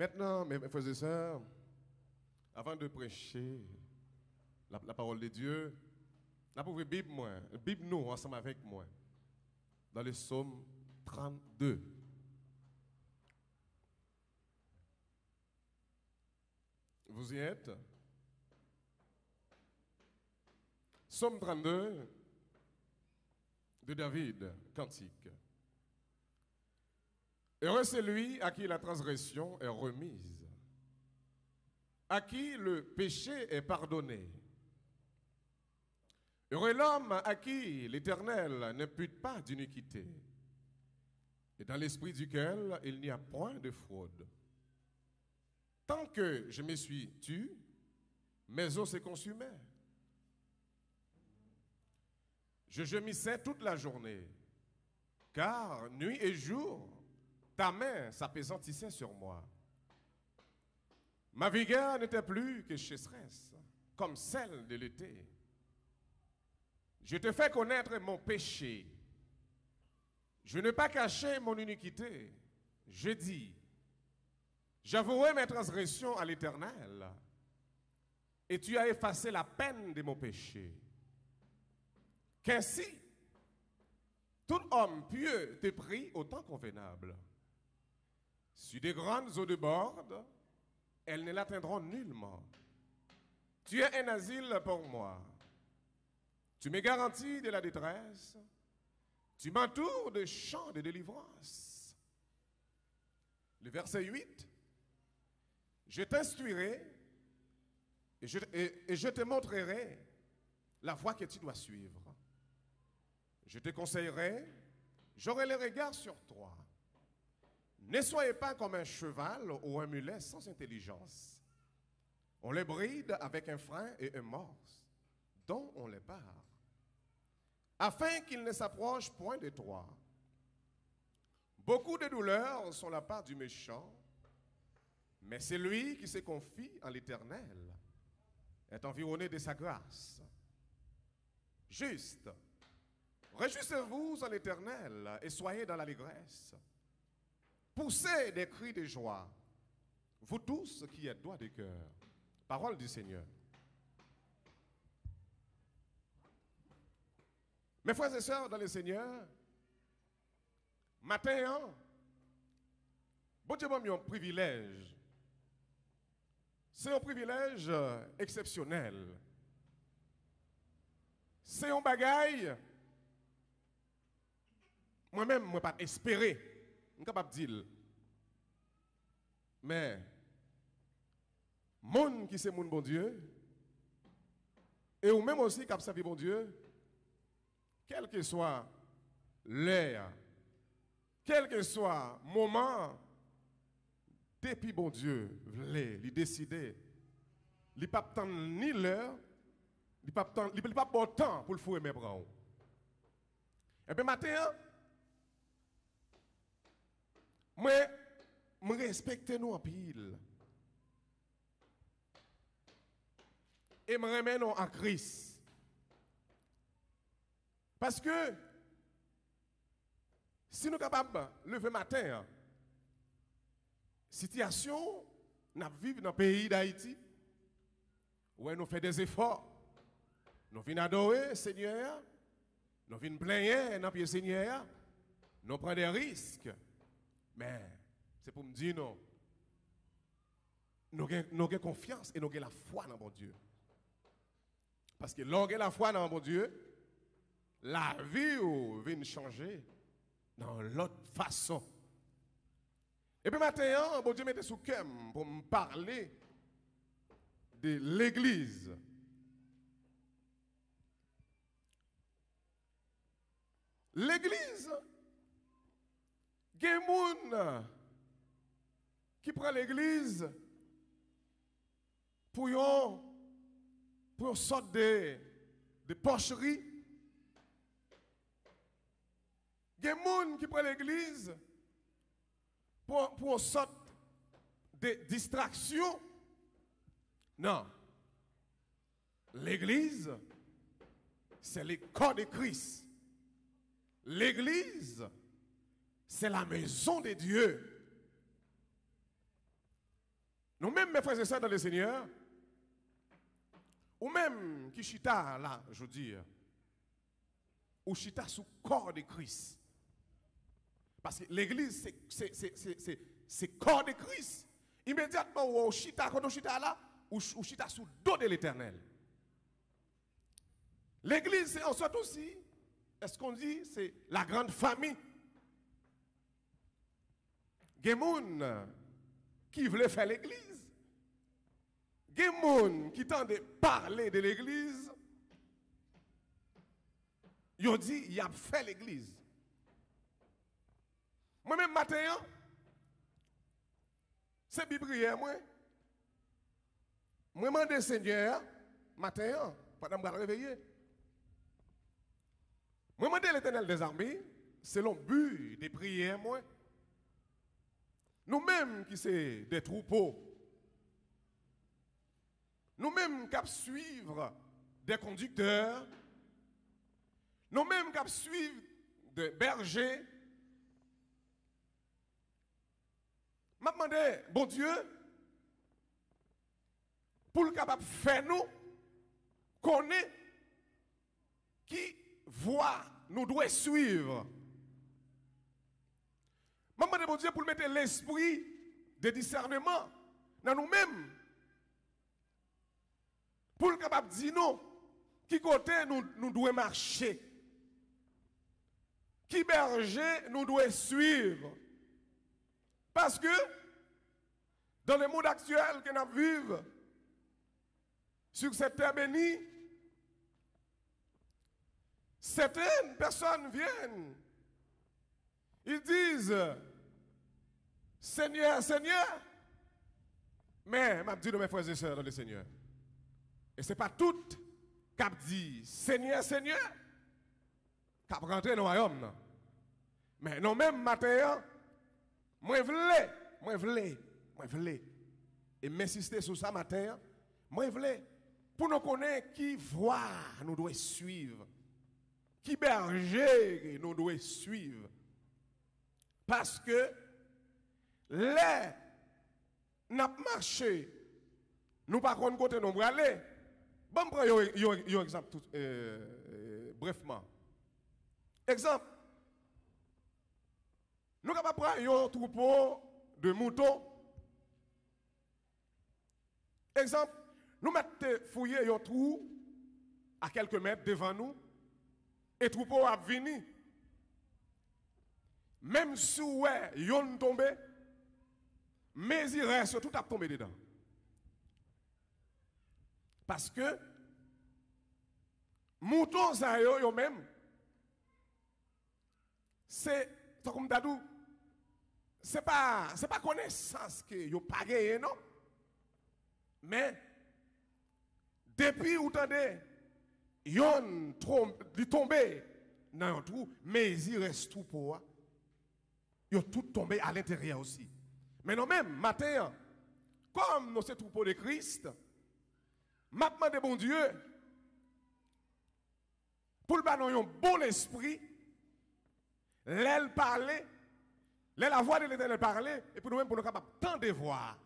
Maintenant, mes frères et sœurs, avant de prêcher la parole de Dieu, la pauvre Bible, Bible nous, ensemble avec moi, dans le psaume 32. Vous y êtes? Psaume 32 de David, cantique. Heureux c'est lui à qui la transgression est remise, à qui le péché est pardonné. Heureux l'homme à qui l'Éternel n'impute pas d'iniquité, et dans l'esprit duquel il n'y a point de fraude. Tant que je me suis tu, mes os se consumaient. Je gémissais toute la journée, car nuit et jour, ta main s'appesantissait sur moi. Ma vigueur n'était plus que chasseresse, comme celle de l'été. Je te fais connaître mon péché. Je n'ai pas caché mon iniquité. Je dis, j'avouerai mes transgressions à l'Éternel, et tu as effacé la peine de mon péché. Qu'ainsi, tout homme pieux te prie au temps convenable. Sur des grandes eaux de bord, elles ne l'atteindront nullement. Tu es un asile pour moi. Tu me garantis de la détresse. Tu m'entoures de chants de délivrance. Le verset 8. Je t'instruirai et je te montrerai la voie que tu dois suivre. Je te conseillerai, j'aurai le regard sur toi. Ne soyez pas comme un cheval ou un mulet sans intelligence. On les bride avec un frein et un morse, dont on les barre, afin qu'ils ne s'approchent point de toi. Beaucoup de douleurs sont la part du méchant, mais celui qui se confie en l'Éternel est environné de sa grâce. Juste, réjouissez-vous en l'Éternel et soyez dans l'allégresse. Poussez des cris de joie, vous tous qui êtes droits de cœur. Parole du Seigneur. Mes frères et sœurs dans le Seigneur, matin, bon Dieu m'a mis un privilège. C'est un privilège exceptionnel. C'est un bagaille. Moi-même, je ne peux pas espérer. Je ne suis pas capable de dire. Mais, monde qui c'est mon bon Dieu, et ou même aussi qui a servi bon Dieu, quel que soit l'heure, quel que soit le moment, depuis bon Dieu, il décider, il n'y a pas tant ni l'heure, il n'y a pas bon temps pour le fouer mes bras. Et bien matin, moi, je respecte nous en pile. Et je remets nous en Christ. Parce que si nous sommes capables de lever matin, situation, nous vivons dans le pays d'Haïti, où nous faisons des efforts. Nous venons adorer le Seigneur, nous venons plaindre dans le Seigneur, nous prenons des risques. Mais c'est pour me dire non. Nous avons confiance et nous avons la foi dans mon Dieu. Parce que lorsque la foi dans mon Dieu, la vie vient changer dans l'autre façon. Et puis maintenant, bon Dieu m'était sous cœur pour me parler de l'Église. L'Église, il y a des gens qui prennent l'Église pour une sorte de porcherie. Il y a des gens qui prennent l'Église pour une sorte de distraction. Non. L'Église, c'est le corps de Christ. L'Église, c'est la maison de Dieu. Nous-mêmes, mes frères et sœurs dans le Seigneur, ou même qui chita là, je veux dire, ou chita sous corps de Christ. Parce que l'église, c'est corps de Christ. Immédiatement, ou chita, quand on chita là, ou chita sous le dos de l'éternel. L'église, c'est en sorte aussi, est-ce qu'on dit, c'est la grande famille. Il y a des gens qui veulent faire l'église. Il y a des gens qui tentent parler de l'église. Ils ont dit, il a fait l'église. Moi-même, matin, c'est Bible prière, moi. Moi, je demande au Seigneur, matin, pendant que je me réveiller. Moi, je demande l'Éternel des armées, selon le but des prières, moi. Nous-mêmes qui sommes des troupeaux, nous-mêmes qui suivre des conducteurs, nous-mêmes qui suivre des bergers, je demande, bon Dieu, pour le capable de faire nous, connaître qui voit, nous doit suivre. Je demande, bon Dieu, pour mettre l'esprit de discernement dans nous-mêmes. Pour le capable de dire nous, qui côté nous devons marcher. Qui berger nous devons suivre. Parce que, dans le monde actuel que nous vivons, sur cette terre bénie, certaines personnes viennent, ils disent, Seigneur, Seigneur, mais je dis de mes frères et sœurs dans le Seigneur, et ce n'est pas toutes qui disent, Seigneur, Seigneur, qui rentrent dans le royaume. Mais non, même matin, moi voulais, et m'insister sur ça matin, moi voulais, pour nous connaître qui voit, nous devons suivre, qui berger, nous devons suivre. Parce que, les, n'a marché, nous par contre côté nous aller. Bon, prends un exemple tout, brièvement. Exemple. Nous avons pris un troupeau de moutons. Exemple, nous mettons fouiller un trou à quelques mètres devant nous et le troupeau a venu. Même si yon tombé, mais il reste tout à tomber dedans. Parce que moutons ça yo même c'est comme dadou c'est pas connaissance que yo pas gagné non. Mais depuis ou tendez yon tombé dans un trou, mais il reste tout pour ils ont tout tombé à l'intérieur aussi. Mais non même, matin, comme nous sommes troupeaux de Christ, m'a demandé bon Dieu, pour le banon un bon esprit, l'aile parler, la voix de l'Éternel parler, et pour nous-mêmes, pour nous capables tant de voir.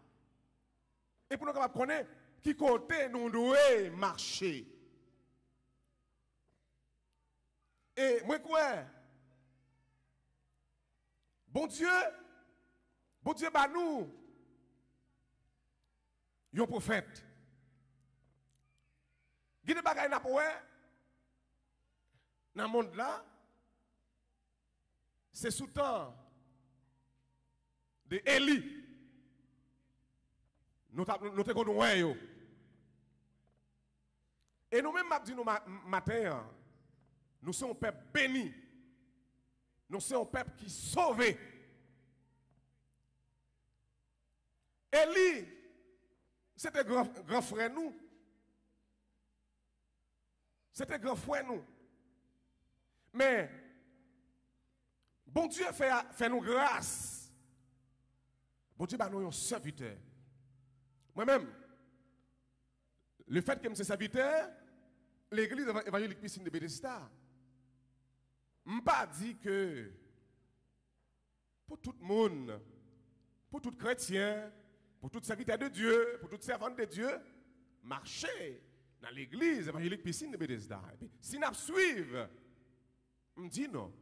Et pour nous capables de connaître qui côté nous devons marcher. Et moi, quoi? Bon Dieu, bah nous, yon prophète. Gide bagay n'a pas dans le monde là, c'est sous temps de Élie. Nous te connaissons. Et nous-mêmes, nous matin, nous sommes un peuple béni. Nous sommes un peuple qui sauvé. Élie, c'était grand frère nous. C'était grand frère nous. Mais, bon Dieu fait nous grâce. Bon Dieu, bah, nous sommes serviteurs. Moi-même, le fait que je suis serviteur, l'église évangélique Piscine de Bethesda, je ne pas dit que pour tout le monde, pour tout chrétien, pour tout serviteur de Dieu, pour toute servante de Dieu, marcher dans l'église évangélique piscine de Bethesda. Et puis, si nous suivons, me dit non.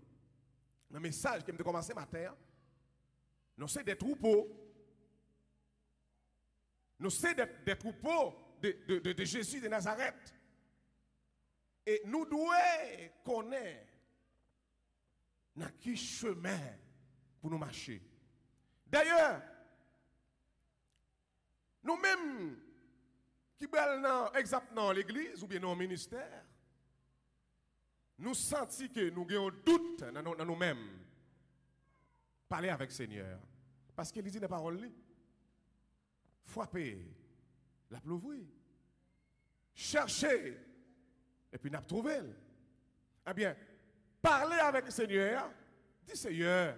Le message qui me commencé matin, nous sommes des troupeaux. Nous sommes des troupeaux de Jésus de Nazareth. Et nous devons connaître dans quel chemin pour nous marcher. D'ailleurs, nous-mêmes qui sommes exemple dans l'église ou bien dans le ministère, nous sentons que nous avons un doute dans nous-mêmes. Parler avec le Seigneur. Parce qu'il dit dans la parole, frapper, la plouvrir, chercher, et puis nous trouvé. Eh bien, parler avec le Seigneur, dit Seigneur,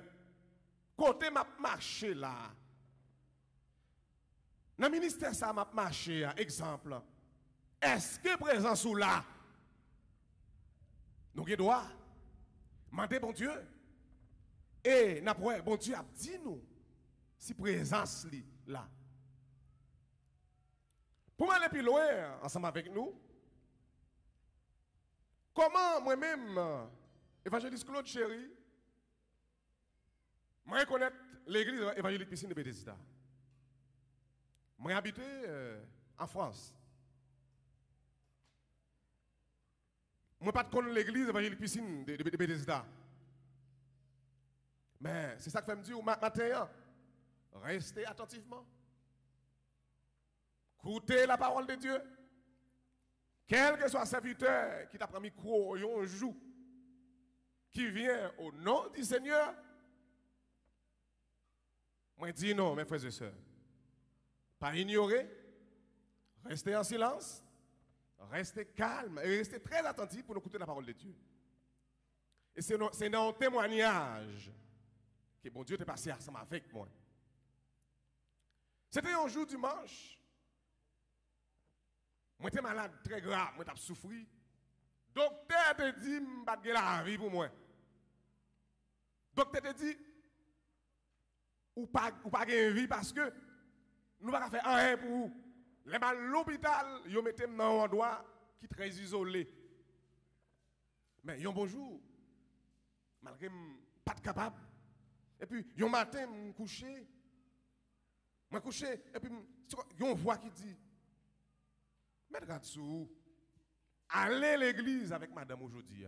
côté m'a marché là. Dans le ministère, ça m'a marché, exemple. Est-ce que présence ou là? Nous avons droit. Mandez bon Dieu. Et bon Dieu a dit nous si présence là. Pour aller plus loin ensemble avec nous, comment moi-même, évangéliste Claude Chéri, je reconnais l'église évangélique piscine de Bethesda. Je habité en France. Je ne connais pas l'église évangélique piscine de Bethesda. Mais c'est ça que je me dire matin, restez attentivement. Écoutez la parole de Dieu. Quel que soit le serviteur qui t'a pris micro un jour, qui vient au nom du Seigneur, moi je dis non, mes frères et sœurs. Pas ignorer, restez en silence, restez calme et restez très attentifs pour écouter la parole de Dieu. Et c'est dans un témoignage que bon Dieu t'est passé ensemble avec moi. C'était un jour dimanche. Moi j'étais malade très grave, moi j'ai souffert. Docteur te dit m'pas de la vie pour moi. Docteur te dit ou pas de vie parce que nous ne pouvons pas faire rien pour vous. L'hôpital, ils mettent dans un endroit qui est très isolé. Mais un bonjour, malgré pas de capable. Et puis, un matin, je me couché. Et puis, il y a une voix qui dit, Maître Gatsou, allez à l'église avec madame aujourd'hui.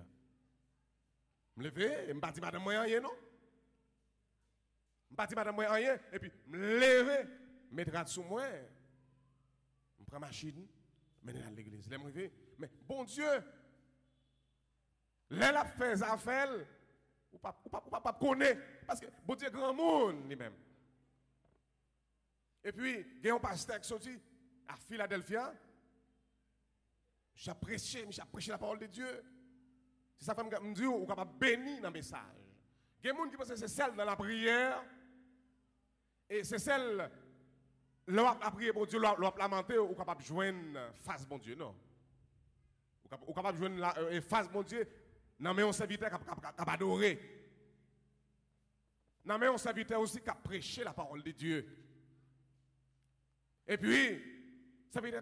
Je me lever, je me bâtis madame moi rien, non? Je me bâtis madame moi rien, et puis, je me lever, Maître Gatsou moi. Je prends ma machine, je mène à l'église. Je me lever, mais bon Dieu, là, la fait ça fait, ou pas connaître, parce que bon Dieu, grand monde lui-même. Et puis, il y a un pasteur qui sorti à Philadelphia. J'ai prêché la parole de Dieu. C'est ça que je me dis, on est capable de bénir dans le message. Il y a des gens qui pensent que c'est celle dans la prière. Et c'est celle, là, à prier pour Dieu, là, à lamenter, on est capable de joindre face bon Dieu, non? On est capable de joindre la face bon Dieu. Non, mais on serviteur qui a adoré. Non, mais on serviteur aussi qui a prêché la parole de Dieu. Et puis, ça veut dire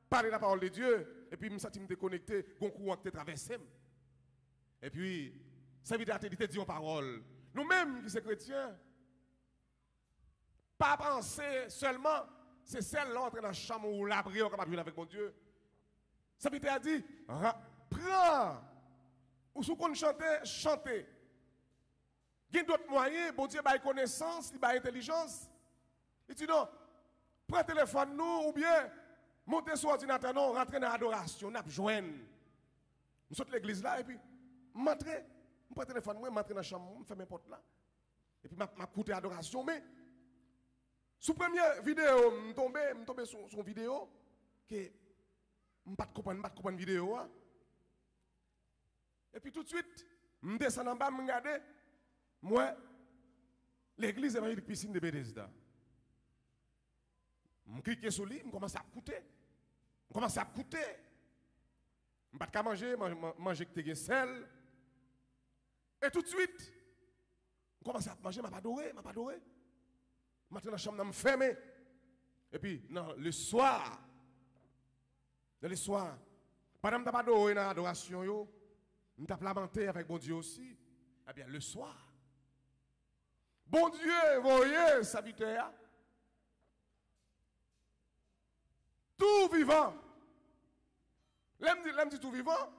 parler de la parole de Dieu, et puis je me sens déconnecté, un courant qui traversé. Et puis, ça veut dire te dire une parole. Nous-mêmes qui sommes chrétiens, pas penser seulement, c'est celle-là entrer dans la chambre où la prière capable de jouer avec mon Dieu. Ça veut dire prends, ou si on chante, chantez. Il y a d'autres moyens, bon Dieu, il connaissance, il a intelligence. Il dit non. Prends le téléphone nous ou bien montez sur l'ordinateur, nous rentrez dans l'adoration, nous joignons. Nous sortons de l'église là et puis m'entrez, je prends le téléphone, je m'entre dans la chambre, je fais mes portes là. Et puis je m'écoute l'adoration. Mais sous première vidéo, je tombe sur une vidéo que je ne comprends pas la vidéo. Et puis tout de suite, je descends en bas, je regarde, moi, l'église évangélique piscine de Bethesda. Je clique sur lui, je commence à écouter. Je commence à écouter. Je ne peux pas manger, manger que tu as sel. Et tout de suite, je commence à manger, je ne peux pas adorer, je ne peux pas adorer. Je suis dans la chambre, je me ferme. Et puis, non, le soir, dans le soir, pendant que je n'ai pas dans l'adoration, je suis lamenté avec bon Dieu aussi. Eh bien, le soir, bon Dieu, voyez, serviteur, tout vivant. L'aime dit tout vivant.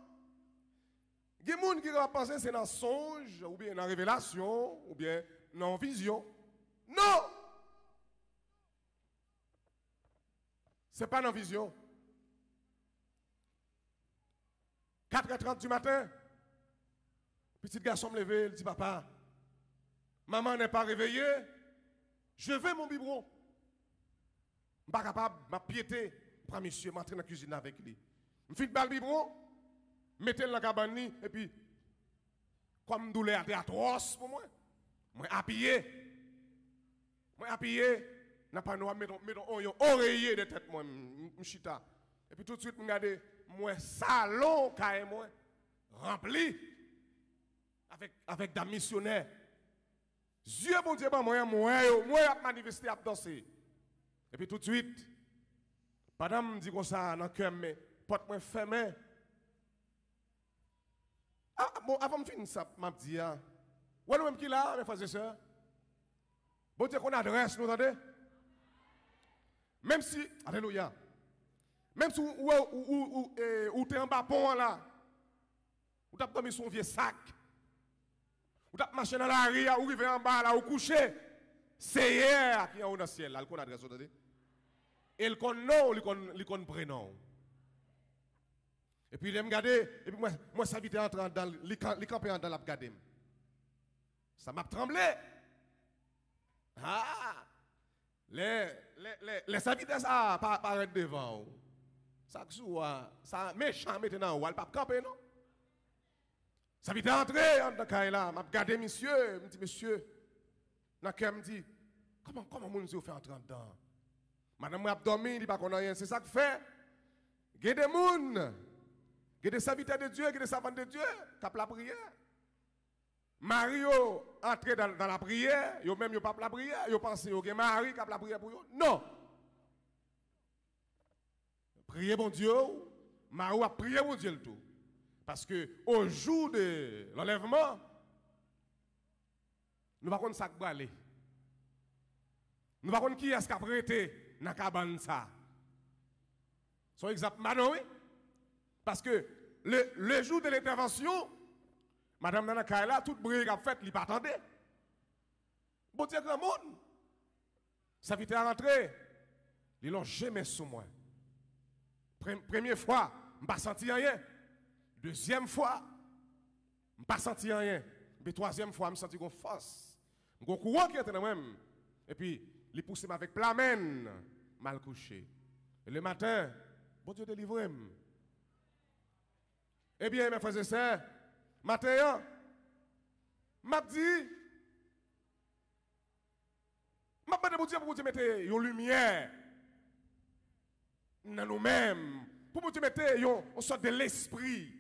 Il y a des gens qui vont penser que c'est dans songe, ou bien dans révélation, ou bien dans vision. Non! Ce n'est pas dans vision. 4h30 du matin, petit garçon me levé, il dit papa, maman n'est pas réveillée, je veux mon biberon. Je ne suis pas capable de piéter, prends monsieur, m'entrer dans la cuisine avec lui. Je finis le biberon, mettez-le dans la cabane, et puis, comme douleur était atroce pour moi, je suis appuyé. Je suis appuyé, je mets un oreiller de tête, moi, je chita. Et puis tout de suite, je regarde, moi, salon, moi, rempli, avec des missionnaires. Dieu, bon Dieu, moi, manifesté, à danser. Et puis tout de suite, pendant que je dis comme ça, dans le cœur, mais porte moi fermé. Ah, bon, avant de finir ça, je dis, ouais, nous-mêmes qui là, mes frères et sœurs, bon Dieu, qu'on adresse, nous entendez? Même si, alléluia, même si ou tu es en bas pont là, ou tu as mis son vieux sac, ou tu as marché dans la rue, ou tu es en bas là, ou couché, c'est hier qui est en haut dans le ciel, là, qu'on adresse, vous entendez? Et le con nom, le con prénom. Et puis il me regarder, et puis moi ça vite entrer dans les campés dans la regarder. Ça m'a tremblé. Ah! Les savités ça paraître devant. Ça ça méchant maintenant, ou elle pas camper non. Ça vite entrer dans caille là, m'a regardé monsieur, me dit monsieur. Dans cœur me dit comment mon Dieu fait entrer dedans. Madame m'a dormi, il pas connaît rien, c'est ça que fait. Il y a des gens, il y a des serviteurs de Dieu, il y a des servantes de Dieu qui ont la prière. Mario entre dans la prière, yo même yo pas la prière, yo pense yo gen Marie qui a la prière pour yo. Non. Priez bon Dieu, Mario a prié bon Dieu le tout. Parce que au jour de l'enlèvement, nous ne savons pas ça qui aller. Nous ne savons pas qui est-ce qui a prêté dans la cabane ça. C'est exactement oui. Parce que le jour de l'intervention, Madame Nana Kaila, toute brigue a fait, il pas attendait. Bon Dieu, grand monde. Ça vite à rentrer. Ils l'ont jamais sous moi. Première fois, je n'ai pas senti rien. Deuxième fois, je n'ai pas senti rien. Mais troisième fois, je me senti une force. Un courant qui était dans moi-même. Et puis, il poussait avec plamène, mal couché. Et le matin, bon Dieu délivre. Eh bien, mes frères et sœurs, matin, m'a dit, m'a demandé pour Dieu mettre une lumière dans nous-mêmes, pour Dieu mettre une sorte de l'esprit,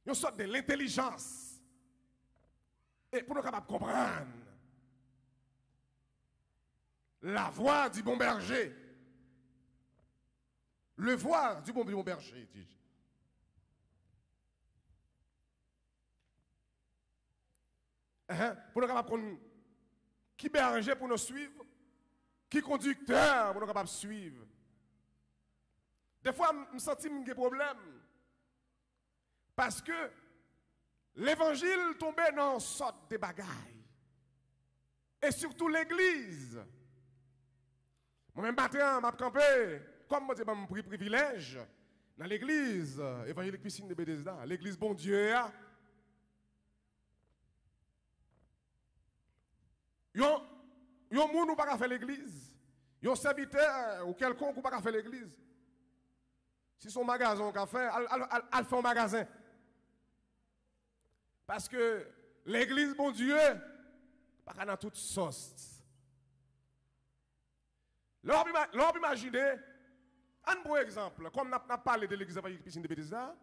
une sorte de l'intelligence, et pour nous capables de comprendre la voix du bon berger, le voir du bon berger, dis-je. Pour nous capables de comprendre qui berger pour nous suivre, qui conducteur pour nous capables de suivre. Des fois, je me sens des problèmes. Parce que l'évangile tombait dans une sorte de bagaille. Et surtout l'église. Moi-même, matin, je campé, comme je mon privilège, dans l'église évangélique Piscine de Bethesda, l'église bon Dieu. Yon moun ou pas faire l'église. Yon serviteur ou quelconque ou pas faire l'église. Si son magasin qu'a fait, elle fait un magasin. Parce que l'église, bon Dieu, pas dans toute sauce. L'on imaginer, un bon exemple, comme on a parlé de l'église évangélique Piscine de Bethesda,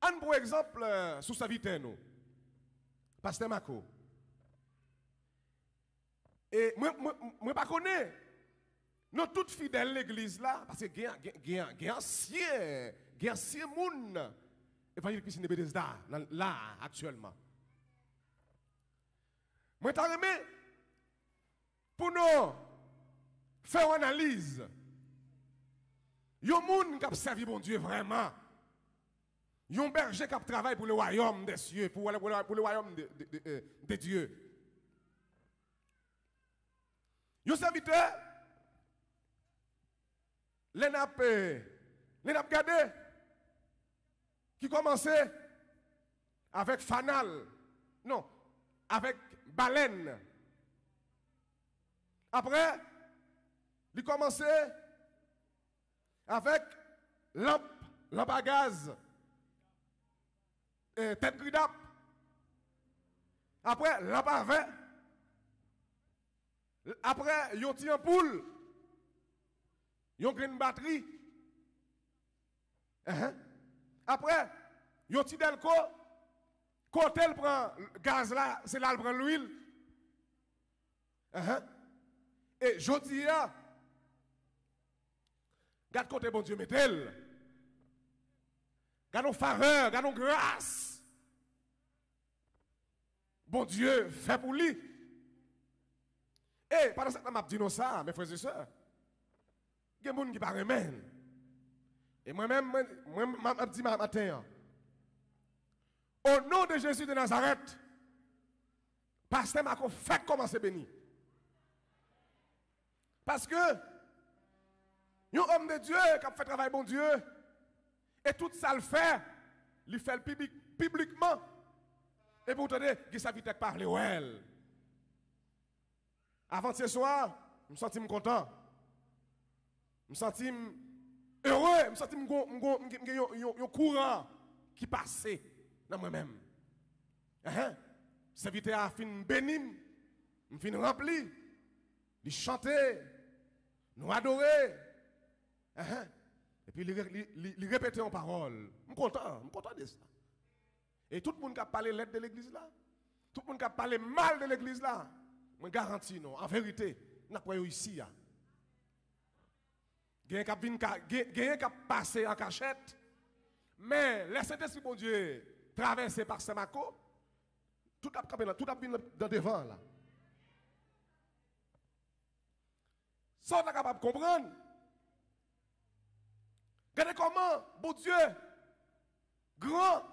un bon exemple sous sa vie, nous. Pasteur Marco. Et moi, je ne connais Nous toutes fidèles l'église là, parce que il y a ancien monde évangélique piscine de Bethesda là actuellement. Moi t'as aimé pour nous faire une analyse. Yon moun qui a servi bon Dieu vraiment. Yon berger qui travaille pour le royaume des cieux, pour le royaume de Dieu. Yon serviteur, les n'a gardé, qui commençait avec fanal, non, avec baleine. Après, il commençait avec lampe à gaz, tête gridap. Après, lampe à vin. Après, yon ti ampoule. Yon une batterie. Après, yon ti delco. Quand elle prend gaz là, c'est là elle prend l'huile. Et jodi a, garde côté bon Dieu met-elle. Garde nos faveurs, garde nos grâces. Bon Dieu fait pour lui. Et pendant ce temps, je dis ça, mes frères et sœurs. Il y a des gens qui ne parlent pas. Et moi-même, je dis matin. Au nom de Jésus de Nazareth, pasteur Marco fait commencer béni. Parce que, un homme de Dieu qui a fait travail bon Dieu, et tout ça le fait publiquement. Et pour vous donner, qui s'invite à parler, ouais. Avant ce soir, je me sens content. Je me sens heureux. Je me sens un courant qui passe dans moi-même. Serviteur a fini béni, je fini rempli, de chanter, nous adorer. Et puis il répétait en parole. Je suis content de ça. Et tout le monde qui a parlé l'aide de l'église là, tout le monde qui a parlé mal de l'église là, je garantis non, en vérité, nous avons ici. Il y a un qui a passé en cachette, mais le Saint-Esprit, bon Dieu, traversé par Saint-Marco, tout a venu dans devant là. Ça, on est capable de comprendre. Regardez comment, bon Dieu, grand,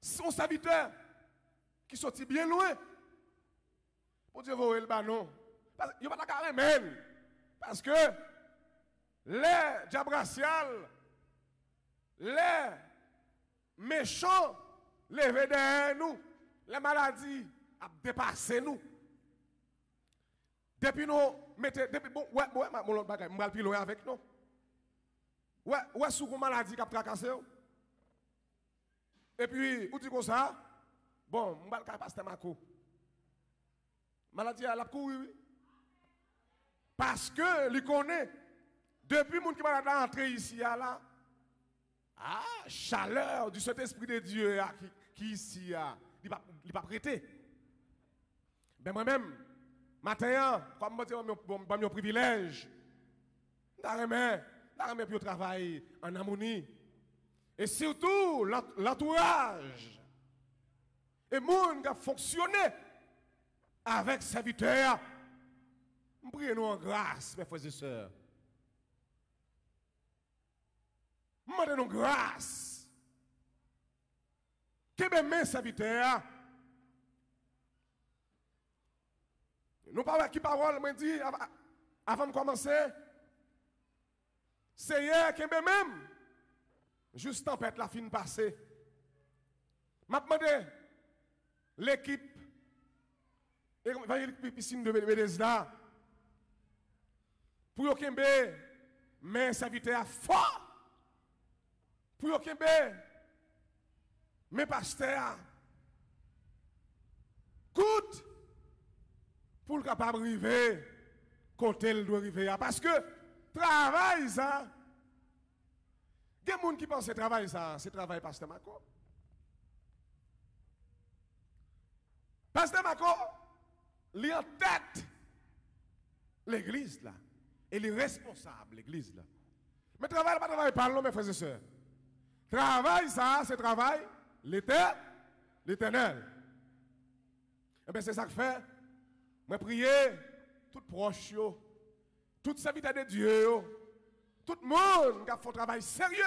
son serviteur, qui sortit bien loin. Bon Dieu, vous voyez le banon. Il n'y a pas de carrément. Parce que les diables raciales, les méchants, les derrière nous, les maladies ont dépassé nous. Depuis nous, depuis bon, mon autre bagage, je vais le avec nous. Ouais, sous une maladie qui a tracassé. Et puis, où dit comme ça? Bon, je vais le pasteur Marco. Maladie, elle a couru, oui. Parce que, il connaît, depuis que je suis entré ici, là, chaleur du Saint-Esprit de Dieu qui ici, il n'est pas prêté. Ben moi-même, matin, comme je dis, mon privilège, je remets pour travailler en harmonie. Et surtout, l'entourage. Et le monde qui a fonctionné avec serviteurs. Priez-nous en grâce, mes frères et sœurs. Demandez-nous grâce. Que mes serviteurs. Nous parlons qui parole, me dit, avant de commencer, c'est hier que même, juste tempête la fin passée. M'a demandé l'équipe évangélique piscine de Bethesda pour que mes serviteurs forts, pour que mes pasteurs coûtent pour le capable de arriver côté il doit arriver. Parce que travail ça, il y a des gens qui pensent que travail ça, c'est travail pasteur Marco. Pasteur Marco, il est en tête l'église là. Elle est responsable, l'église là. Mais travail, pas travail par l'homme, mes frères et sœurs. Travail, ça, c'est travail, l'éternel. Et bien, c'est ça que fait. Moi, prier, tout proche, tout serviteur de Dieu, tout le monde qui a fait un travail sérieux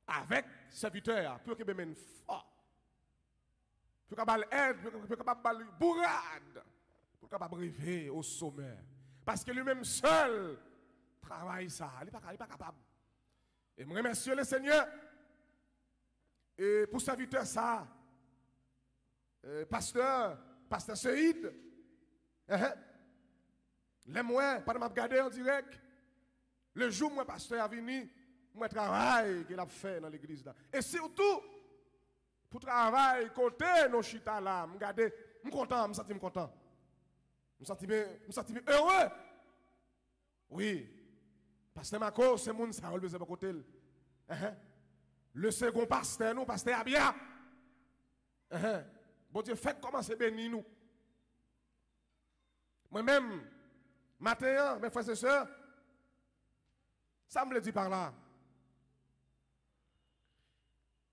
avec serviteur, pour que mène fort, pour qu'il aide, pour qu'il bourrade, pour qu'il arriver au sommet. Parce que lui-même seul travaille ça, il n'est pas capable. Et je remercie le Seigneur et pour serviteur ça, pasteur Seïd, les mois, pas de regarder en direct, le jour où mon pasteur a venu, moi travail qu'il a fait dans l'église là. Et surtout, pour travailler côté nos chita là, je suis content, je me sens content. Je me sens heureux. Oui. Pasteur Marco, c'est mon ça, on le côté. Le second pasteur, nous, pasteur Abia. Bon Dieu, faites commencer bénir nous. Moi-même, matin, mes frères et sœurs, ça me le dit par là.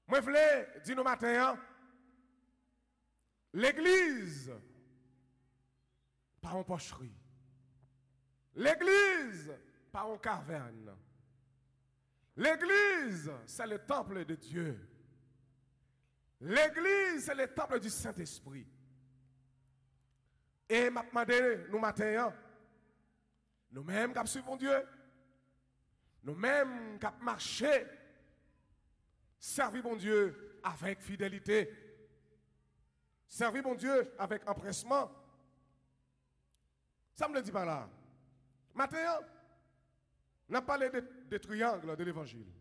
Moi, je voulais dire nos matins, l'église, pas en pocherie. L'église, pas en caverne. L'église, c'est le temple de Dieu. L'église, c'est le temple du Saint-Esprit. Et m'a demandé, nous matins, nous-mêmes qui suivons Dieu, nous-mêmes qui marchons, servir mon Dieu avec fidélité, servir mon Dieu avec empressement. Ça me le dit par là. Maintenant, on a parlé des triangles de l'évangile.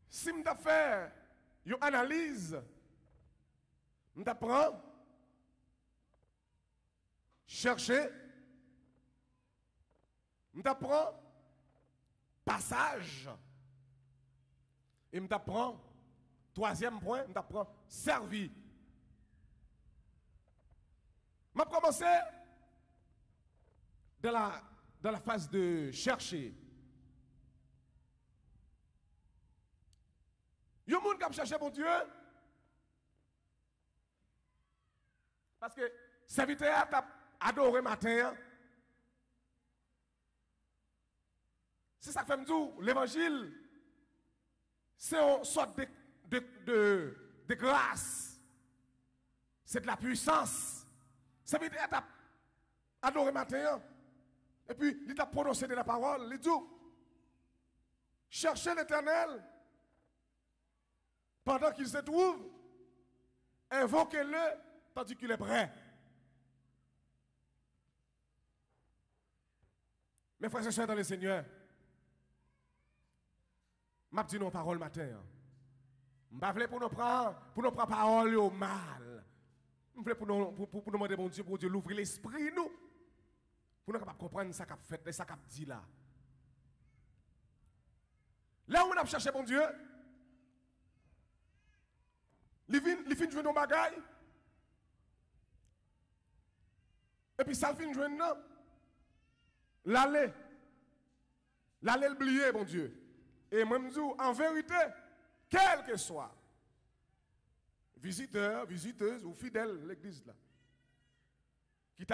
Si je fais une analyse, je prends, chercher, je prends passage, et je prends, troisième point, je prends servir. Je vais commencer dans la phase de chercher. Il y a des gens qui cherchent mon Dieu. Parce que serviteur a adoré matin. C'est ça que fait me dire, l'évangile, c'est une sorte de grâce. C'est de la puissance. Serviteur a adoré matin. Et puis, il a prononcé de la parole. Il dit, cherchez l'Éternel pendant qu'il se trouve, invoquez-le tandis qu'il est prêt. Mes frères et sœurs dans le Seigneur, je dis nos paroles matin. Je ne veux pas pour nous prendre parole au mal. Je veux pour nous demander mon Dieu, pour Dieu, l'ouvrir l'esprit, nous. Pour nous comprendre ce qu'a fait, ce qu'a dit là. Là où on a cherché mon Dieu, il vient jouer nos bagailles. Et puis ça vient jouer nous. L'aller l'oublier, mon Dieu. Et moi, je me dis, en vérité, quel que soit, visiteur, visiteuse ou fidèle l'église là, qui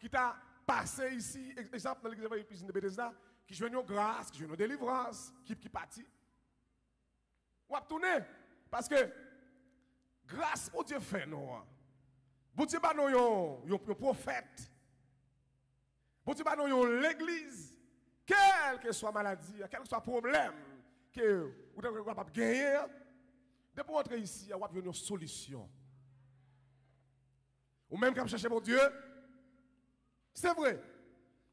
t'a passé ici, exemple dans l'église de Bethesda, qui joue nos grâces, qui joue nos délivrances, qui partit. Ou à tourner. Parce que grâce pour Dieu fait nous. Bon Dieu ba nous un prophète. Bon Dieu ba nous l'église. Quelle que soit maladie, quel que soit problème que vous êtes capable de gagner, de pour entrer ici, vous avez une solution. Ou même quand vous cherchez mon Dieu, c'est vrai.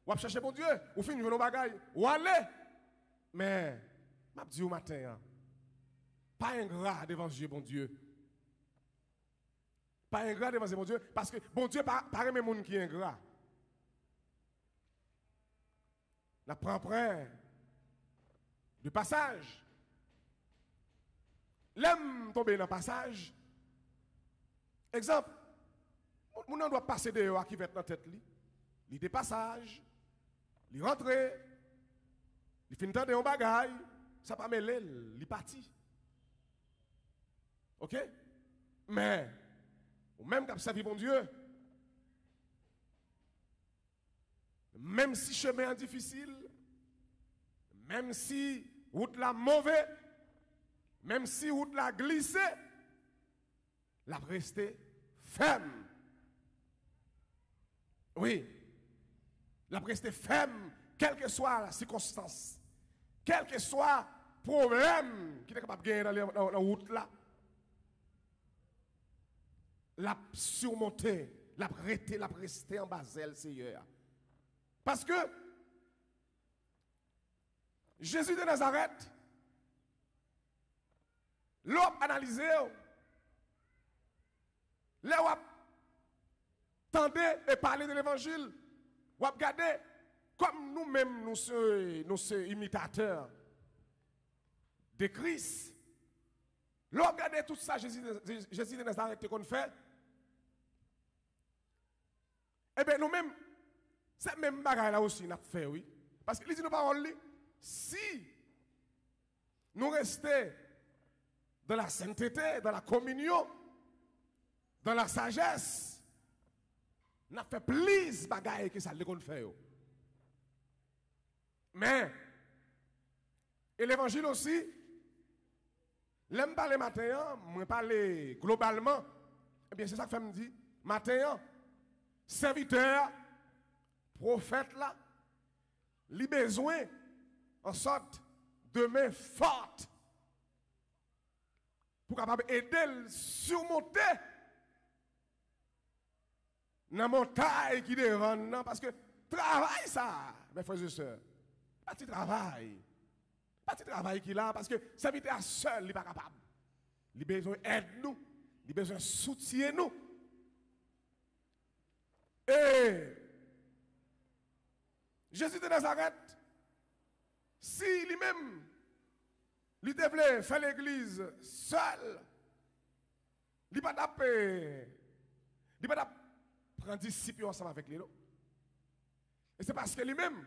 Vous cherchez mon Dieu, vous finissez vos bagailles, ou allez. Mais, je dis au matin, pas ingrat devant Dieu, bon Dieu. Pas ingrat devant mon Dieu, parce que bon Dieu, pas même monde qui est ingrat. On prend après du passage. L'aime tomber dans le passage. Exemple, Mon doit passer dehors qui va être dans la tête. Il dépassage, il rentre, il finit de un bagaille, ça pas mêler, il parti. OK? Mais, ou même quand ça vit bon Dieu, même si chemin est difficile, même si route la mauvaise, même si route la glissé, la rester ferme. Oui, la rester ferme, quelle que soit la circonstance, quel que soit le problème qui est capable de gagner dans la route là, la surmonter, la rester en bas elle, Seigneur. Parce que Jésus de Nazareth, l'homme analysé, là où tendez et parler de l'évangile, ou regardez comme nous-mêmes nous sommes imitateurs de Christ. Là, regardez tout ça, Jésus de Nazareth qu'on fait. Eh bien, nous-mêmes, cette même bagarre là aussi, nous avons fait, oui. Parce qu'il dit nos paroles, si nous restons dans la sainteté, dans la communion, dans la sagesse, nous avons fait plus de bagailles que ça qu'on fait. Mais, et l'évangile aussi, l'aime parler matin, moi parler globalement, eh bien c'est ça que me dit, matin, serviteur, prophète là, il a besoin en sorte de main forte pour capable aider à surmonter la montagne qui devant parce que travail ça, mes frères et sœurs, pas de travail qu'il a parce que serviteur seul il n'est pas capable. Il a besoin d'aide nous, il a besoin de soutien nous. Et Jésus de Nazareth, si lui-même, il devait faire l'église seul, il ne va pas prendre disciples ensemble avec lui. Et c'est parce que lui-même,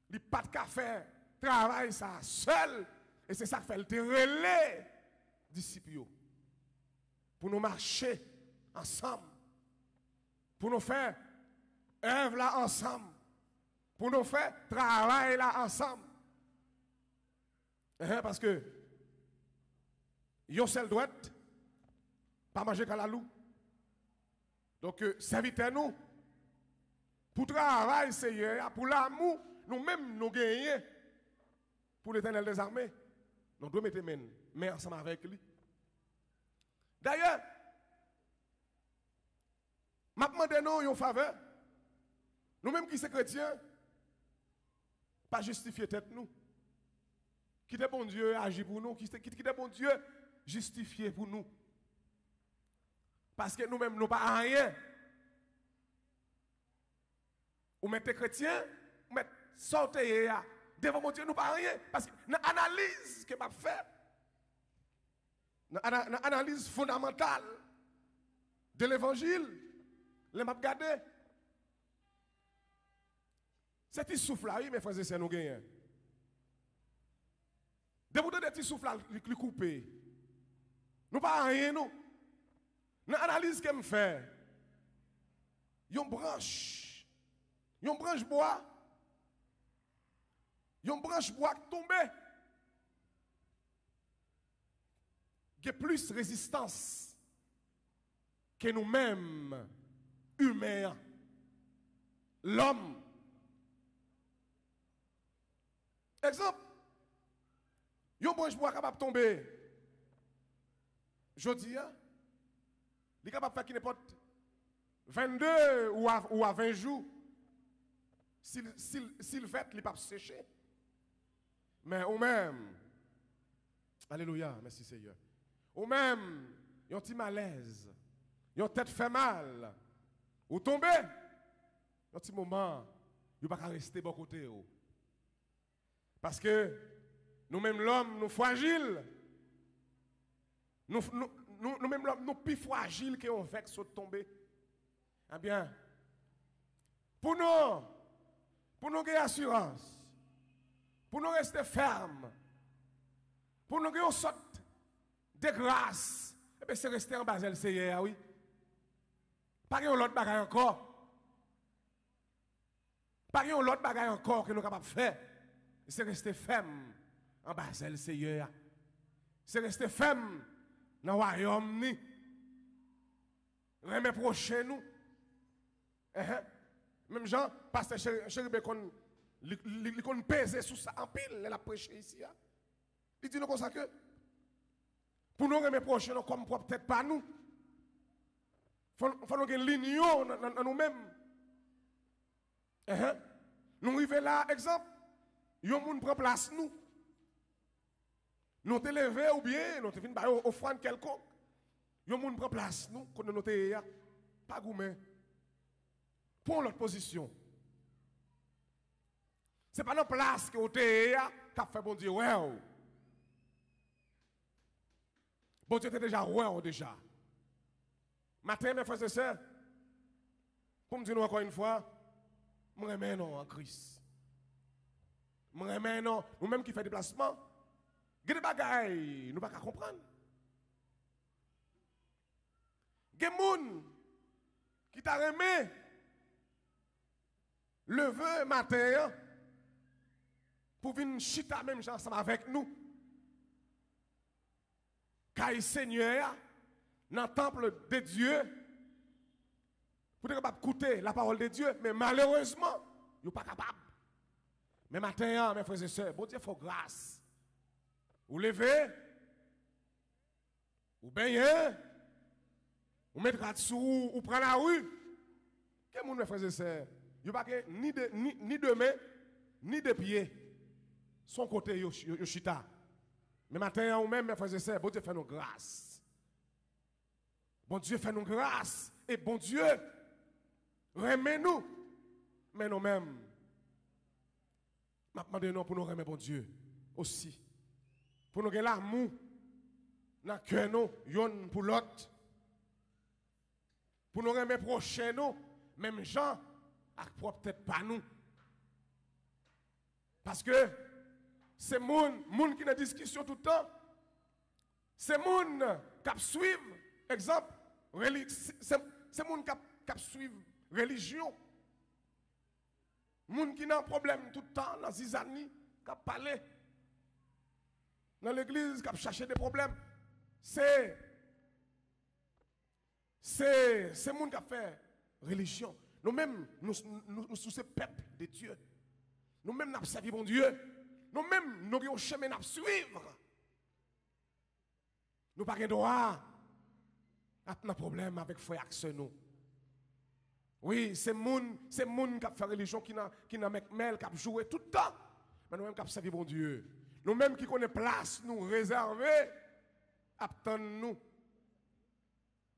il n'a pas de faire travail ça seul. Et c'est ça qui fait le relais disciples pour nous marcher ensemble, pour nous faire œuvre là ensemble, pour nous faire travail là ensemble. Parce que yon seul droite, pas manger qu'à la loup. Donc, servitez nous pour travail, Seigneur, pour l'amour, nous-mêmes nous gagnons pour l'Éternel des armées. Nous devons mettre main ensemble avec lui. D'ailleurs, je demande nous une faveur. Nous-mêmes qui sommes chrétiens, pas justifier tête nous. Quittez bon Dieu agir pour nous, quittez bon Dieu justifier pour nous. Parce que nous-mêmes, nous pas rien. Ou mettez chrétien, ou mettez sortez devant mon Dieu, nous pas rien. Parce que l'analyse que m'a fait, l'analyse fondamentale de l'évangile, les m'a regardé. Cet souffle là, oui, mes frères et sœurs, nous gagnons. De vous donner des petits souffles là, qui coupent. Nous pas rien, nous. L'analyse que me fait, yon branche bois qui tombe, qui a plus résistance que nous-mêmes, humains, l'homme. Exemple, yon branche bois capable de tomber, je dis, il est capable de faire qu'il n'importe 22 ou à 20 jours. S'il fait, il n'est pas séché. Mais ou même, alléluia, merci Seigneur. Ou même, il y a un petit malaise, il y a une tête fait mal, ou tomber, il y a un petit moment, il ne va pas rester bon côté. Parce que nous-mêmes, l'homme, nous fragiles. Nous-mêmes, l'homme, nous plus fragiles qu'on fait sauter tomber. Eh bien, pour nous gagner assurance, pour nous rester fermes, pour nous gagner une sorte de grâce, eh bien, c'est rester en bas Seigneur, oui. Pas qu'il y ait l'autre bagaille encore. Pas qu'il y ait l'autre bagaille encore que nous sommes capables de faire. C'est rester ferme en bas Seigneur. C'est rester ferme dans le royaume. Remet prochain nous. Même Jean, pasteur Chéribé, il qu'on pèse sur ça en pile, il a prêché ici. Il dit nous comme ça que pour nous remettre prochain, comme peut-être pas nous. Il faut nous avoir l'union dans nous-mêmes. Nous arrivons là, exemple, yon moun prend place nous. Nous te levé ou bien, nous te venu par offrande quelconque. Yon moun prend place nous, quand nous te pas goumé. Pour l'autre position. Ce n'est pas notre place que vous avez fait bon Dieu. Ouais. Bon Dieu était déjà ouais déjà. Matin, mes frères et sœurs, pour me dire encore une fois, je remets non en Christ. Je remets non, nous-mêmes qui faisons des déplacements, il y a des bagailles, nous ne pouvons pas comprendre. Il y a des gens qui t'a remis lever matin pour venir chita même ensemble avec nous. Car le Seigneur, dans le temple de Dieu, pour être capable d'écouter la parole de Dieu, mais malheureusement, ils ne sont pas capables. Mais matin, mes frères et sœurs, bon Dieu, il faut grâce. Vous levez, vous baignez, vous mettez là-dessous, vous prenez la rue. Quel monde, mes frères et sœurs? Il n'y a pas ni de main, ni de pied. Son côté, Yoshita. Mais matin, ou même, mes frères et sœurs, bon Dieu fait nous grâce. Bon Dieu fait nous grâce. Et bon Dieu, remet-nous. Mais nous-mêmes, maintenant, nous pour nous remettre bon Dieu aussi. Pour nous gagner l'amour dans le cœur, nous, yon pour l'autre. Pour nous remettre prochain, nous, même gens, peut-être pas nous. Parce que c'est moun qui dans discussion tout le temps. C'est moun qui suivent, exemple, c'est moun qui suivent religion. Moun qui n'a problème tout le temps dans zizani, qui parlé dans l'église, qui cherché des problèmes. C'est moun qui a fait religion. Nous-mêmes, nous sommes ce peuple de Dieu. Nous-mêmes, nous avons servi bon Dieu. Nous-mêmes, nous avons un chemin à suivre. Nous n'avons pas de droit à un problème avec frère et nous. Oui, c'est moun qui a fait religion, qui n'a mel, qui a joué tout le temps. Mais nous-mêmes, qui avons servi bon Dieu. Nous-mêmes, qui connaissons place, nous réserver, attendre nous.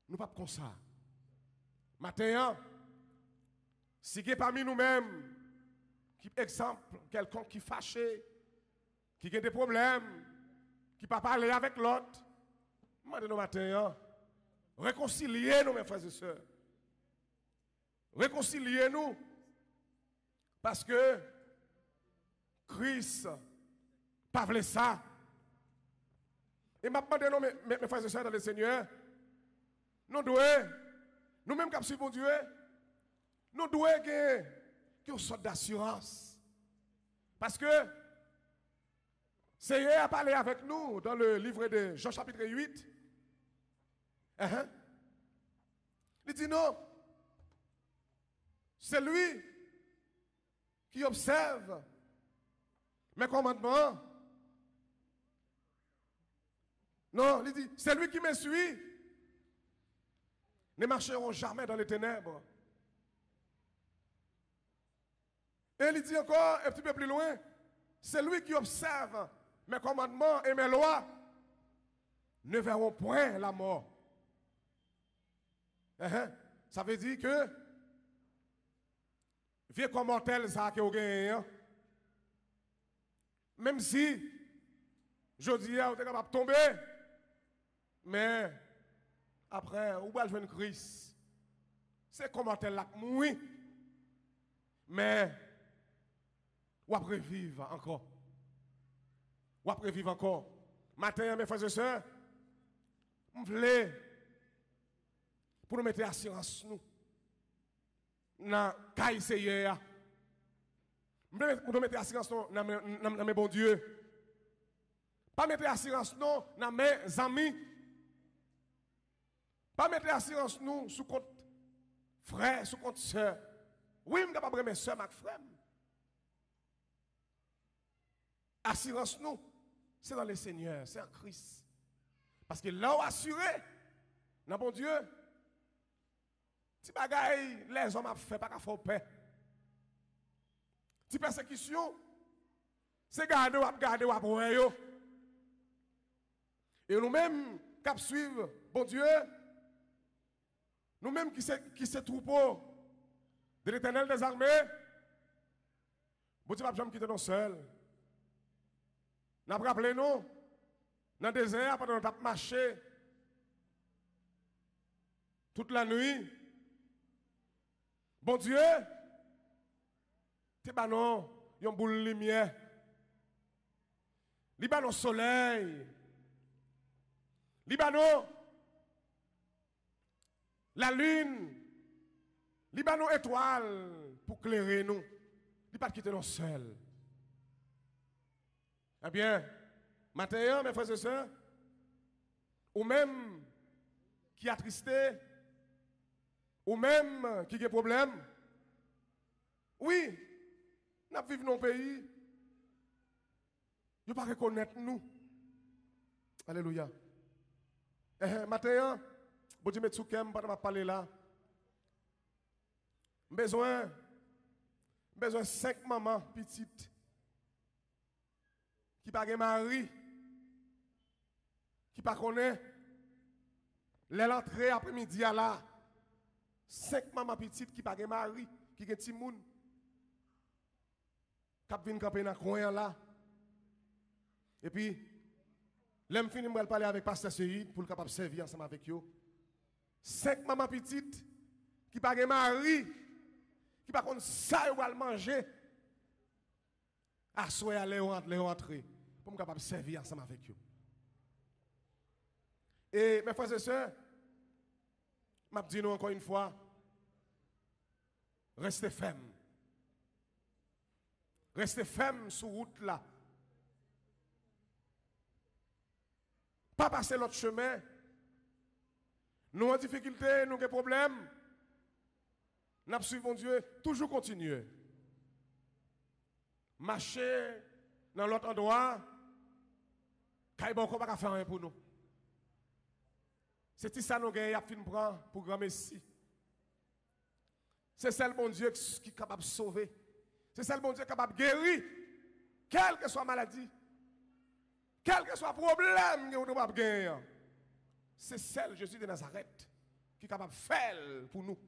Nous ne pas comme ça. Maintenant, si il y a parmi nous-mêmes, exemple, quelqu'un qui est fâché, qui a des problèmes, qui ne peut pas parler avec l'autre, demandez-nous matin, réconciliez-nous, mes frères et sœurs. Réconciliez-nous. Parce que Christ pas voulu ça. Et maintenant, mes frères et sœurs dans le Seigneur, nous devons, nous-mêmes qui suivons Dieu, nous devons avoir une sorte d'assurance. Parce que Seigneur a parlé avec nous dans le livre de Jean chapitre 8. Il dit non, c'est lui qui observe mes commandements. Non, il dit, c'est lui qui me suit. Ne marcheront jamais dans les ténèbres. Et il dit encore un petit peu plus loin, c'est lui qui observe mes commandements et mes lois, ne verront point la mort. Ça veut dire que, vieux comme mortel, ça qui est même si, je dis, on est capable de tomber, mais après, où va le Christ? c'est comment elle l'a moui. Mais, ou après vivre encore. Ou après vivre encore. Matin, mes frères et sœurs, je voulais pour nous mettre assurance nous. Dans Kaïseye. Pour nous mettre assurance nous dans mes bons dieux. Pas mettre assurance nous dans mes amis. Pas mettre assurance nous sous compte frère, sous compte soeur. Oui, je ne suis pas mes soeurs, mes frères. Assurance nous, c'est dans le Seigneur, c'est en Christ. Parce que là, on assuré, dans bon Dieu, si bagaille, les hommes ont fait, pas qu'à faire paix. Si persécution, c'est garder ou après. Et nous-mêmes, qui suivons, bon Dieu, nous-mêmes qui se troupeaux de l'Éternel des armées, bon Dieu, ne va pas quitter nous seuls. Nous avons rappelé nous, dans le désert, pendant que nous avons marché toute la nuit. Bon Dieu, c'est pas non, il y a une boule de lumière. Libanon soleil. Libanon, la lune. Libanon étoile pour clairer nous. Il ne pas quitter nous seuls. Eh bien, maintenant, mes frères et sœurs, ou même qui a attristé, ou même qui a des problèmes, oui, nous vivons dans un pays, ils ne pas reconnaître nous. Alléluia. Maintenant, bon Dieu, je vais parler là. Besoin 5 mamans petites qui pas de mari, qui pas connaît l'entrée après-midi là. 5 mamans petites qui pas de mari, qui ont petit moun, qui viennent camper dans le coin là. Et puis, l'aime fini de parler avec Pasteur Seyd pour le capable servir ensemble avec eux. 5 mamans petites qui pas de mari, qui pas contre ça ou à manger. À souhait aller rentrer pour me capable servir ensemble avec eux. Et mes frères et sœurs, je dis nous encore une fois, restez fermes. Restez fermes sur route là. Pas passer l'autre chemin. Nous en difficulté, nous avons des problèmes. Nous suivons Dieu, toujours continuer. Marcher dans l'autre endroit, qu'il n'y a pas faire rien pour nous. C'est ça que nous avons pour grand Messie. C'est ça le bon Dieu qui est capable de sauver. C'est ça le bon Dieu qui est capable de guérir. Quelle que soit la maladie, quel que soit le problème que nous avons gagner. C'est celle Jésus de Nazareth qui est capable de faire pour nous.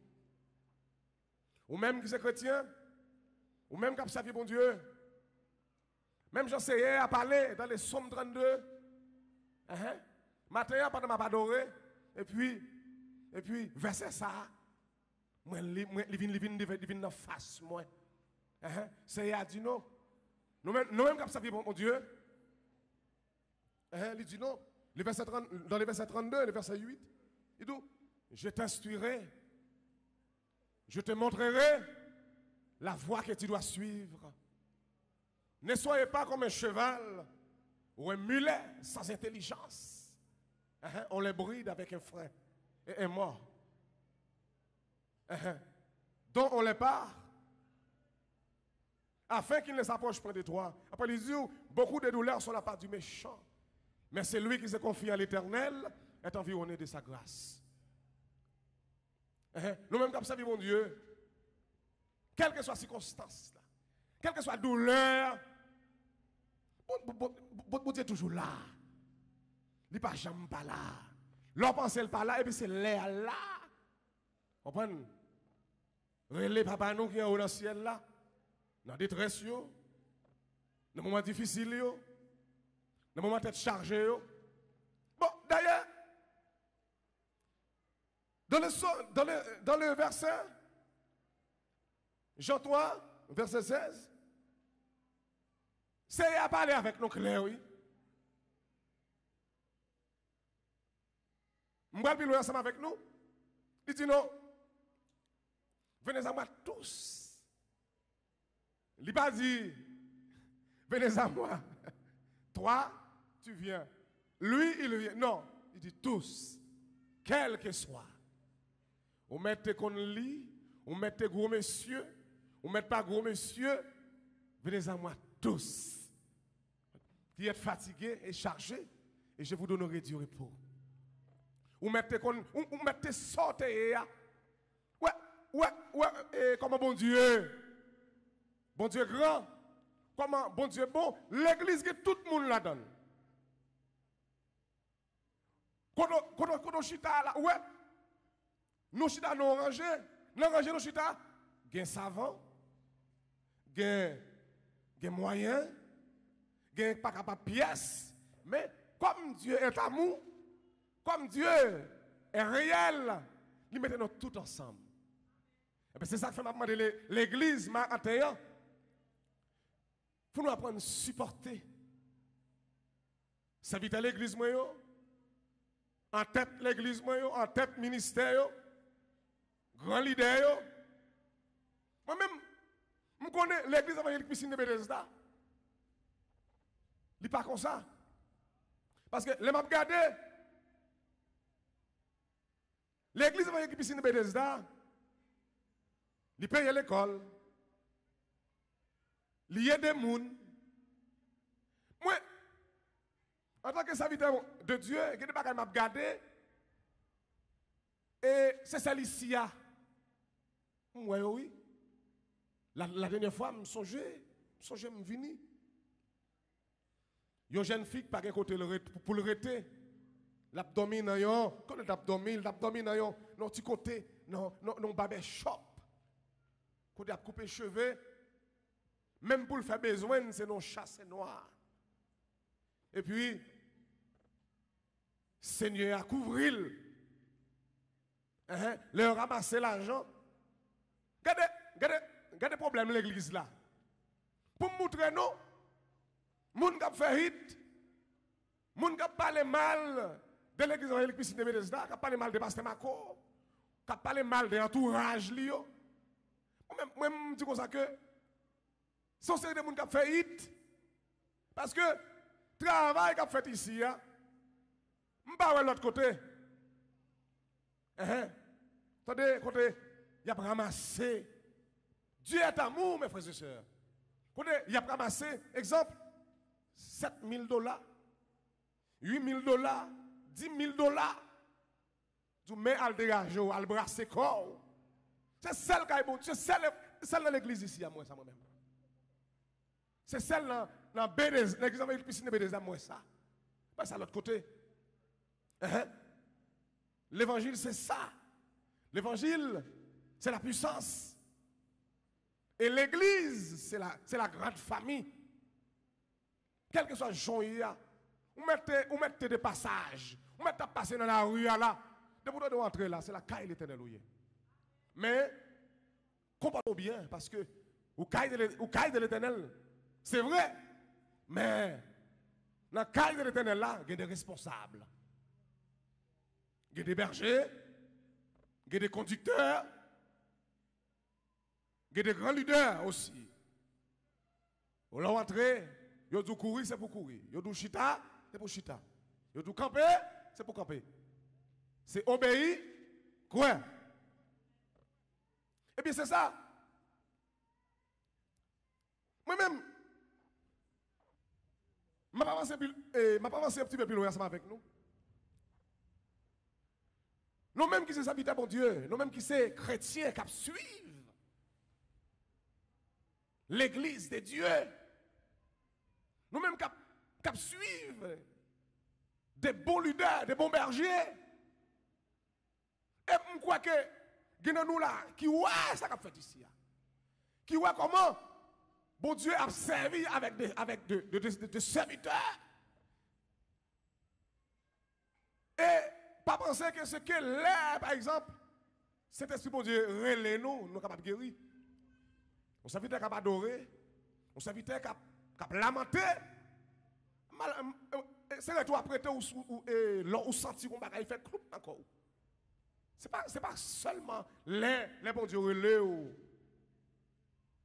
Ou même qui est chrétien, ou même qui a servi bon Dieu. Même j'essayais à parler dans les Psaumes 32. Matin, pendant ma adoré. Et puis, verset ça. Moi, il vient dans face, moi. C'est à dire non. Nous-mêmes qui avons servi bon Dieu. Il dit non. Dans les versets 32 et le verset 8, il dit, je t'instruirai, je te montrerai la voie que tu dois suivre. Ne soyez pas comme un cheval ou un mulet sans intelligence. On les bride avec un frein et un mort. Dont on les part afin qu'ils ne s'approchent pas de toi. Après, il dit, beaucoup de douleurs sont la part du méchant. Mais celui qui se confie à l'Éternel est environné de sa grâce. Nous-mêmes, comme ça, mon Dieu, quelle que soit la circonstance, quelle que soit la douleur, bon Dieu est toujours là. Il n'est pas jamais pas là. L'on pense qu'il pas là, et puis c'est l'air là. Vous comprenez? Relais papa nous qui est dans le ciel là, dans la détresse, dans les moments difficiles, dans les moments tête chargée. Bon, d'ailleurs, Dans le verset, Jean 3, verset 16, c'est à parler avec nous clair, oui. Je vais plus loin ensemble avec nous. Il dit non, venez à moi tous. Il n'a pas dit, venez à moi. Toi, tu viens. Lui, il vient. Non, il dit tous, quel que soit. Vous mettez qu'on lit, vous mettez gros monsieur, vous mettez pas gros monsieur, venez à moi tous. Qui êtes fatigués et chargés, et je vous donnerai du repos. Vous mettez sortez. Ouais, et comment bon Dieu grand, comment bon Dieu bon, l'église que tout le monde la donne. Quand on chita là, ouais, nous chita nous ranger nous chita, gain savant, gain moyen, gain pas capable pièce, mais comme Dieu est amour, comme Dieu est réel, il met nous tout ensemble. Et c'est ça que fait demander l'église matin. Pour nous apprendre à supporter. Servir à l'église, en tête l'église, en tête ministère, grand leader. Moi-même, je connais l'église évangélique piscine de Bethesda. Il n'est pas comme ça. Parce que les m'a regardé, l'église évangélique piscine de Bethesda, il paye l'école, il y a des gens. Moi, en tant que serviteur de Dieu, il y a des choses qui m'a regardé. Et c'est ça ici. Oui. La dernière fois, je me songeais, me venir. Il y a une jeune fille qui n'a pas côté pour le rester. L'abdomen, quand l'abdomen, non, petit côté, non, barber shop. Quand il a coupé les cheveux, même pour le faire besoin, c'est non chasse noir. Et puis, Seigneur a couvert. Leur ramasser l'argent. Regardez problème l'église là. Pour me montrer nous, moun qui fait hit, moun qui parle mal de l'église évangélique piscine de Bethesda, qui parle mal de pasteur Marco, qui parle mal de l'entourage Lio. Moi je dis comme ça que sont série de moun qui fait hit parce que travail qu'a fait ici hein, m'pa l'autre côté. Attendez, côté il a ramassé. Dieu est amour mes frères et sœurs. Côté il a ramassé exemple $7,000, $8,000, $10,000. Tu mets à le dégager, à le brasser corps. C'est celle qui est bon. C'est celle dans l'église ici, à moi, ça moi-même. C'est celle dans l'église avec piscine de Bethesda, moi, ça. Pas ça, l'autre côté. L'évangile, c'est ça. L'évangile, c'est la puissance. Et l'église, c'est la grande famille. Quel que soit le jour, vous mettez des passages. Vous mettez à passer dans la rue, là. De vous de rentrer là, c'est la caille de l'Éternel. Mais, comportez-vous bien, parce que, vous caille de l'Éternel, c'est vrai. Mais, dans la caille de l'Éternel là, il y a des responsables. Il y a des bergers, il y a des conducteurs, il y a des grands leaders aussi. Vous l'entrez, vous dites courir, c'est pour courir. Vous dites chita, c'est pour chita. Vous dites camper, c'est pour camper. C'est obéir, quoi? Eh bien, c'est ça. Moi-même, je ne vais pas avancer un petit peu plus loin ensemble avec nous. Nous-mêmes qui sommes habitants pour Dieu, nous-mêmes qui sommes chrétiens, qui suivent l'église de Dieu, nous-mêmes qui suivent des bons leaders, des bons bergers. Et je crois que nous là, qui voient ça qu'a fait ici. Qui voient comment bon Dieu a servi avec des serviteurs. Et pas penser que ce que l'air, par exemple, Saint-Esprit, bon Dieu, relève nous, nous capables de guérir. On serviteur capable d'adorer. On serviteur capable de lamenter. C'est toi après ou senti qu'on va faire clou encore. C'est pas seulement les bon Dieu relève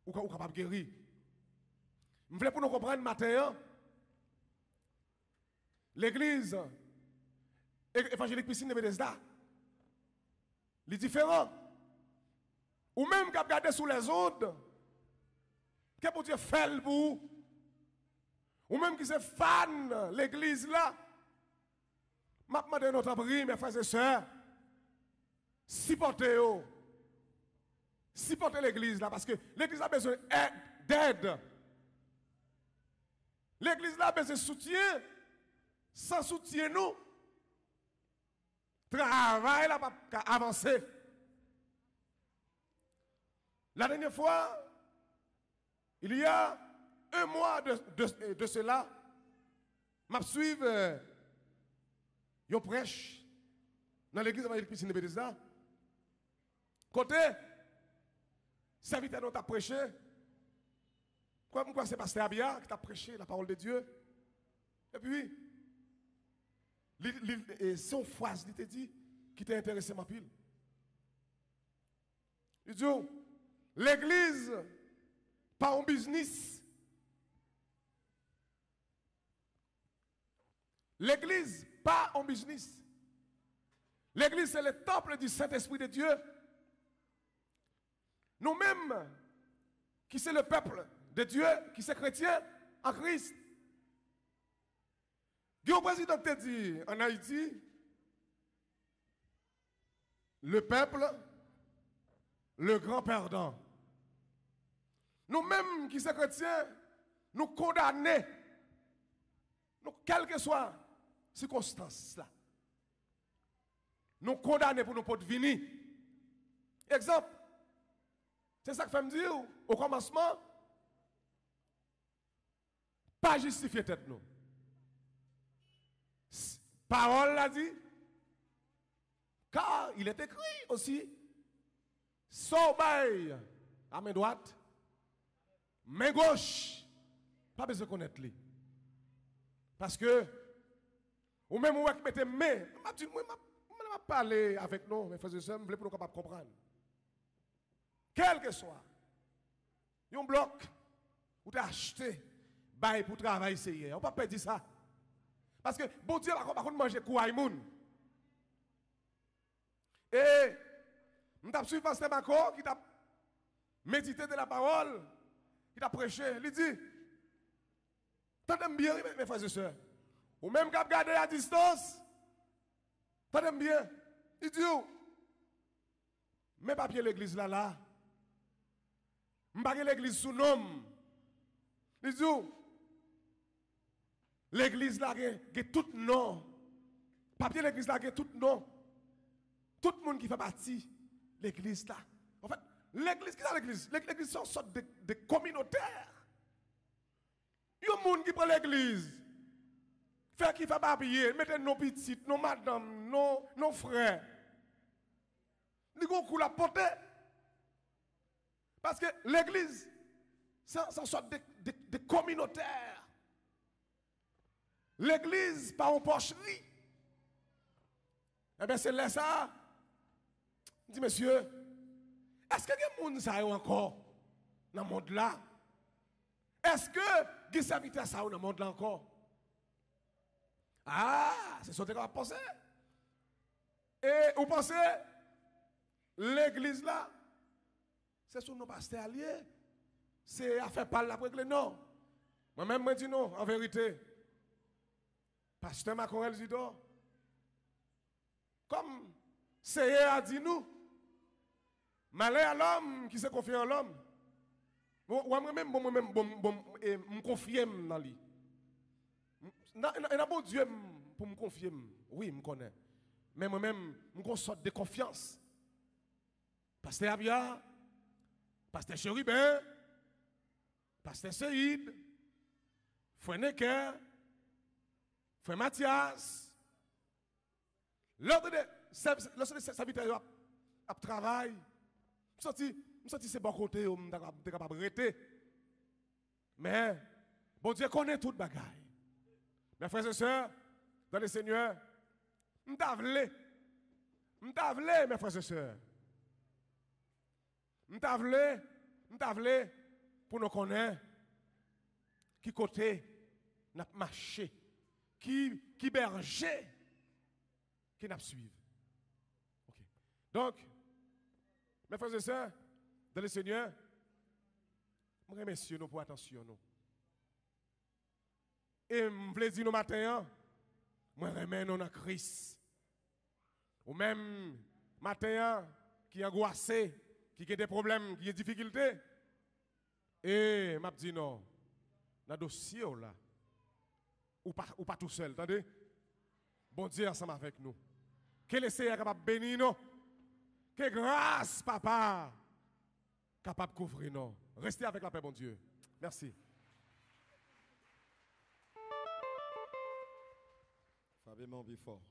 ou capable de guérir. Je voulais pour nous comprendre matin, l'église évangélique Piscine de Bethesda, les différents, ou même qui a regardé sous les ondes, que pour Dieu fait pour vous, ou même qui se fan l'église là, m'a demandé notre abri, mes frères et sœurs, supportez l'église là, parce que l'église a besoin d'aide. L'église là a besoin de soutien. Sans soutien, nous, travail là pas avancer. La dernière fois, il y a un mois de cela, m'a suivi un prêche dans l'église évangélique Piscine de Bethesda. Côté, serviteur dont a prêché, pourquoi c'est pasteur Abia qui t'a prêché la parole de Dieu. Et puis, son phrase, il te dit, qui t'a intéressé ma pile. Il dit, l'église, pas un business. L'église, pas un business. L'église, c'est le temple du Saint-Esprit de Dieu. Nous-mêmes, qui c'est le peuple de Dieu, qui c'est chrétien en Christ. Le président te dit en Haïti, le peuple, le grand perdant. Nous-mêmes qui sommes chrétiens, nous condamnons, quelle que soit la circonstance là. Nous condamnons pour nous pas venir. Exemple, c'est ça que fait me dire au commencement, pas justifier tête nous. Parole l'a dit, car il est écrit aussi, sobeille à main droite, main gauche, pas besoin de connaître lui. Parce que, ou même, vous mettez main, je ne vais pas parler avec nous, mes frères et sœurs, je voulais pour nous capables de comprendre. Quel que soit, un bloc, ou tu as acheté, bail pour travailler, on ne peut pas dire ça. Parce que bon Dieu va pas manger kouaï moun. Et nous avons suivi Pasteur Mako qui t'a médité de la parole, qui t'a prêché. Il dit, t'entends bien, mes frères et sœurs. Ou même quand garder à distance, t'entends bien. Il dit, mes papiers l'église là. Je ne pas l'église sous nom. Il dit, l'église là a tout nom. Papier l'église là a tout nom. Tout le monde qui fait partie de l'église là. En fait, l'église, qui est l'église? L'église, c'est une sorte de communautaire. Il y a un monde qui prend l'église. Fait qui fait papier, mettez nos petites, nos madames, nos frères. Ils ont un coup la portée. Parce que l'église, c'est une sorte de communautaire. L'église, pas en porcherie. Eh bien, c'est là ça. Je dis, monsieur, est-ce que les gens ça encore dans le monde là? Est-ce que les serviteurs ça dans le monde là encore? Ah, c'est ce que vous pensez. Et vous pensez, l'église là, c'est sur nos pasteurs alliés. C'est à faire parler après que non. Moi-même, je dis non, en vérité. Pasteur Macorel dit donc, comme c'est a dit nous, malheur à l'homme qui se confie en l'homme. Moi-même, me confie dans lui. Il y a bon Dieu pour me confier. Oui, je me connais. Mais moi-même, je me sorte de confiance. Pasteur Abia, Pasteur Chérubin, Pasteur Seïd, Frère Necker, Frère Mathias, l'autre de serviteurs à travail. Je sens c'est bon côté, je suis capable de rester. Mais, bon Dieu connaît toute bagaille. Mes frères et sœurs, dans le Seigneur, je t'avle, mes frères et sœurs. Je t'avle pour nous connaître qui côté n'a marché, qui berger qui n'a suivi. Okay. Donc, mes frères et sœurs, dans le Seigneur, je remercie nous pour attention nous. Et je voulais dire nous matin, je remets nous dans Christ. Ou même matin qui est angoissé, qui a des problèmes, qui a des difficultés. Et je dis non, dans le dossier là, ou pas tout seul, attendez? Bon Dieu ensemble avec nous. Que le Seigneur est capable de bénir nous. Que grâce, papa, capable de couvrir nous. Restez avec la paix, bon Dieu. Merci. Fabien, before.